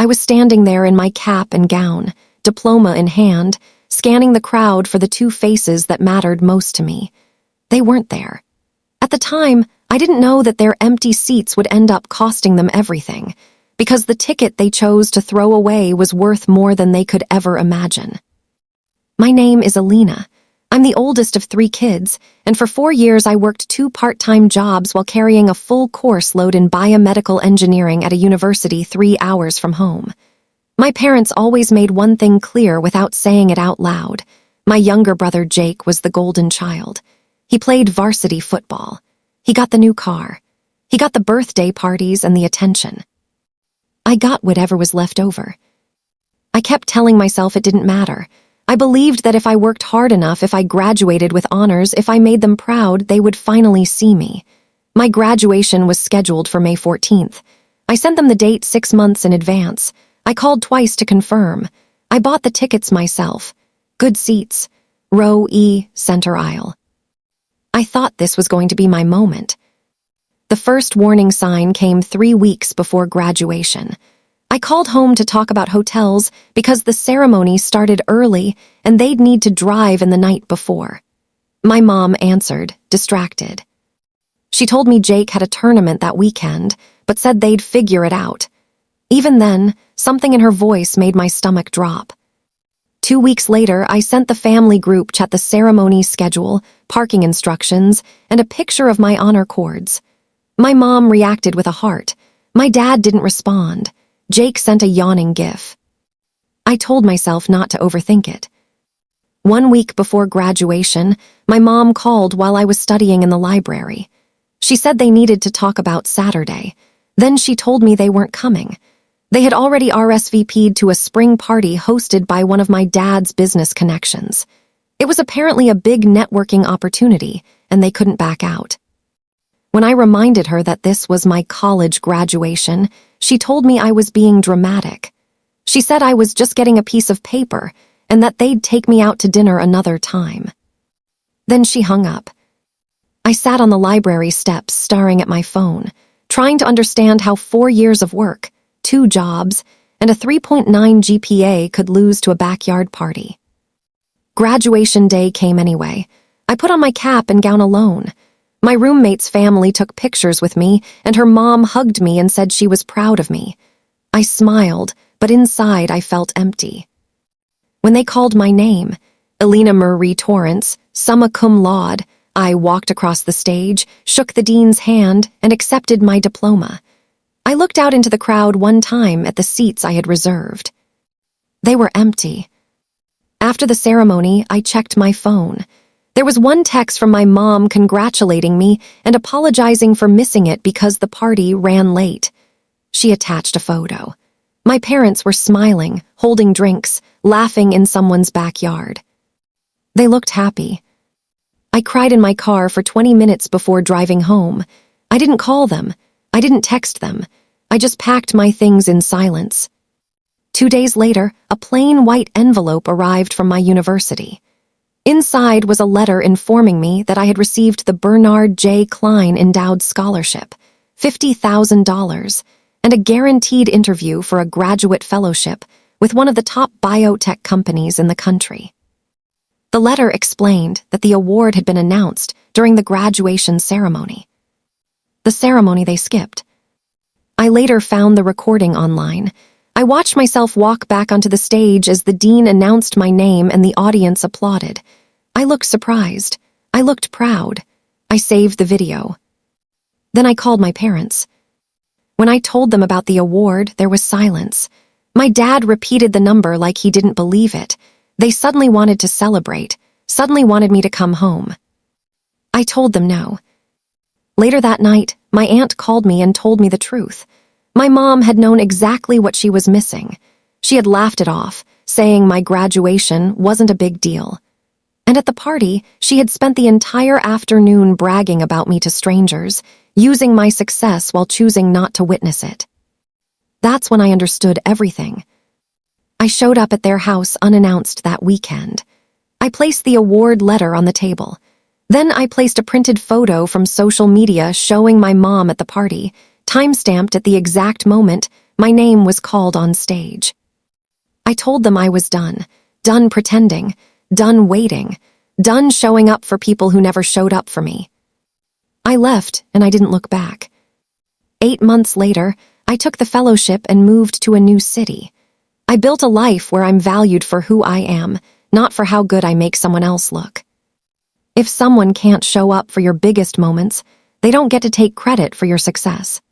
I was standing there in my cap and gown, diploma in hand, scanning the crowd for the two faces that mattered most to me. They weren't there. At the time, I didn't know that their empty seats would end up costing them everything, because the ticket they chose to throw away was worth more than they could ever imagine. My name is Alina. I'm the oldest of 3 kids, and for 4 years I worked 2 part-time jobs while carrying a full course load in biomedical engineering at a university 3 hours from home. My parents always made one thing clear without saying it out loud. My younger brother Jake was the golden child. He played varsity football. He got the new car. He got the birthday parties and the attention. I got whatever was left over. I kept telling myself it didn't matter. I believed that if I worked hard enough, if I graduated with honors, if I made them proud, they would finally see me. My graduation was scheduled for May 14th. I sent them the date 6 months in advance. I called twice to confirm. I bought the tickets myself. Good seats. Row E, center aisle. I thought this was going to be my moment. The first warning sign came 3 weeks before graduation. I called home to talk about hotels because the ceremony started early and they'd need to drive in the night before. My mom answered, distracted. She told me Jake had a tournament that weekend, but said they'd figure it out. Even then, something in her voice made my stomach drop. 2 weeks later, I sent the family group chat the ceremony schedule, parking instructions, and a picture of my honor cords. My mom reacted with a heart. My dad didn't respond. Jake sent a yawning gif. I told myself not to overthink it. 1 week before graduation, my mom called while I was studying in the library. She said they needed to talk about Saturday. Then she told me they weren't coming. They had already RSVP'd to a spring party hosted by one of my dad's business connections. It was apparently a big networking opportunity, and they couldn't back out. When I reminded her that this was my college graduation, she told me I was being dramatic. She said I was just getting a piece of paper and that they'd take me out to dinner another time. Then she hung up. I sat on the library steps staring at my phone, trying to understand how 4 years of work, 2 jobs, and a 3.9 GPA could lose to a backyard party. Graduation day came anyway. I put on my cap and gown alone. My roommate's family took pictures with me, and her mom hugged me and said she was proud of me. I smiled, but inside I felt empty. When they called my name, Alina Marie Torrance, summa cum laude, I walked across the stage, shook the dean's hand, and accepted my diploma. I looked out into the crowd one time at the seats I had reserved. They were empty. After the ceremony, I checked my phone. There was one text from my mom congratulating me and apologizing for missing it because the party ran late. She attached a photo. My parents were smiling, holding drinks, laughing in someone's backyard. They looked happy. I cried in my car for 20 minutes before driving home. I didn't call them. I didn't text them. I just packed my things in silence. 2 days later, a plain white envelope arrived from my university. Inside was a letter informing me that I had received the Bernard J. Klein Endowed Scholarship, $50,000, and a guaranteed interview for a graduate fellowship with one of the top biotech companies in the country. The letter explained that the award had been announced during the graduation ceremony. The ceremony they skipped. I later found the recording online. I watched myself walk back onto the stage as the dean announced my name and the audience applauded. I looked surprised. I looked proud. I saved the video. Then I called my parents. When I told them about the award, there was silence. My dad repeated the number like he didn't believe it. They suddenly wanted to celebrate, suddenly wanted me to come home. I told them no. Later that night, my aunt called me and told me the truth. My mom had known exactly what she was missing. She had laughed it off, saying my graduation wasn't a big deal. And at the party, she had spent the entire afternoon bragging about me to strangers, using my success while choosing not to witness it. That's when I understood everything. I showed up at their house unannounced that weekend. I placed the award letter on the table. Then I placed a printed photo from social media showing my mom at the party, time-stamped at the exact moment My name was called on stage. I told them I was done. Done pretending. Done waiting. Done showing up for people who never showed up for me. I left, and I didn't look back. 8 months later, I took the fellowship and moved to a new city. I built a life where I'm valued for who I am, not for how good I make someone else look. If someone can't show up for your biggest moments, they don't get to take credit for your success.